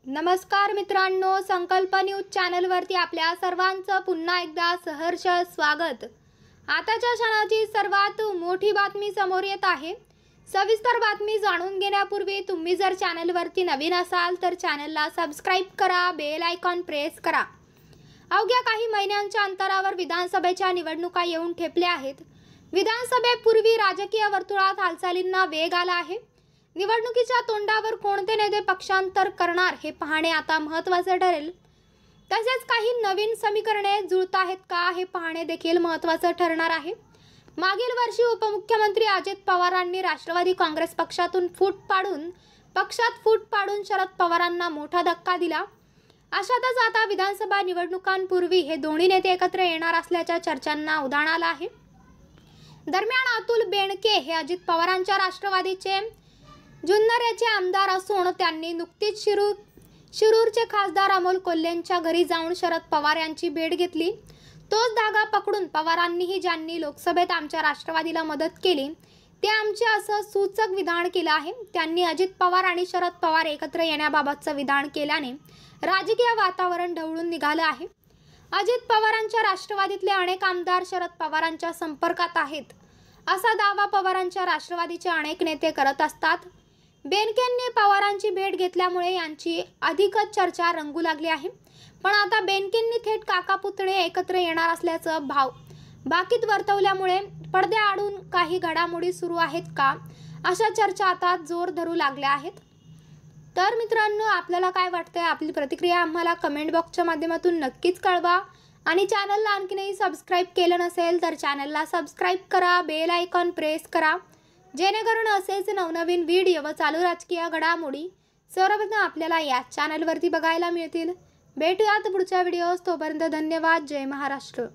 नमस्कार मित्रांनो, संकल्प न्यूज चॅनलवरती आपल्या सर्वांचं पुन्हा एकदा सहर्ष स्वागत। आताच्या क्षणाची सर्वात मोठी बातमी समोर येत आहे। सविस्तर बातमी जाणून घेण्यापूर्वी तुम्ही जर चॅनलवरती नवीन असाल तर चॅनलला सबस्क्राइब करा, बेल आयकॉन प्रेस करा। अवघ्या काही महिन्यांच्या अंतरावर विधानसभेच्या निवडणुका येऊन ठेपल्या आहेत। विधानसभेपूर्वी राजकीय वर्तुळात हालचालींना वेग आला आहे। निवडणुकीच्या तोंडावर कोणते नेते पक्षांतर करणार हे पाहणे आता महत्त्वाचे ठरेल। तसेच काही नवीन समीकरणे जुळत आहेत का हे पाहणे देखील महत्त्वाचे ठरणार आहे। मागील वर्षी उपमुख्यमंत्री अजित पवारांनी राष्ट्रवादी काँग्रेस पक्षातून पक्षात फूट पाडून शरद पवारांना मोठा धक्का दिला। अशातच आता विधानसभा निवडणुकांपूर्वी हे दोन्ही नेते एकत्र येणार असल्याच्या चर्चांना उधाण आलं आहे। दरम्यान अतुल बेनके हे अजित पवारांच्या राष्ट्रवादीचे जुन्नरचे आमदार असून त्यांनी नुकतीच शिरूरचे खासदार अमोल कोल्हेंच्या घरी जाऊन शरद पवार यांची भेट घेतली। तोच धागा पकडून पवारांनीही ज्यांनी लोकसभेत आमच्या राष्ट्रवादीला मदत केली ते आमचे असं सूचक विधान केलं आहे। त्यांनी अजित पवार आणि शरद पवार एकत्र येण्याबाबतचं विधान केल्याने राजकीय वातावरण ढवळून निघालं आहे। अजित पवारांच्या राष्ट्रवादीतले अनेक आमदार शरद पवारांच्या संपर्कात आहेत असा दावा पवारांच्या राष्ट्रवादीचे अनेक नेते करत असतात। बेनकेंनी पवारांची भेट घेतल्यामुळे यांची अधिकच चर्चा रंगू लागली आहे। पण आता बेनकेंनी थेट काका पुतणे एकत्र येणार असल्याचं बाकीत वर्तवल्यामुळे पडद्याआडून काही घडामोडी सुरू आहेत का अशा चर्चा आता जोर धरू लागल्या आहेत। तर मित्रांनो, आपल्याला काय वाटतंय? आपली प्रतिक्रिया आम्हाला कमेंट बॉक्सच्या माध्यमातून नक्कीच कळवा आणि चॅनलला आणखीनही सबस्क्राइब केलं नसेल तर चॅनलला सबस्क्राइब करा, बेल आयकॉन प्रेस करा, जेणेकरून असेच नवनवीन व्हिडिओ व चालू राजकीय घडामोडी सर्वप्रथम आपल्याला या चॅनलवरती बघायला मिळतील। भेटूयात पुढच्या व्हिडिओस, तोपर्यंत धन्यवाद। जय महाराष्ट्र।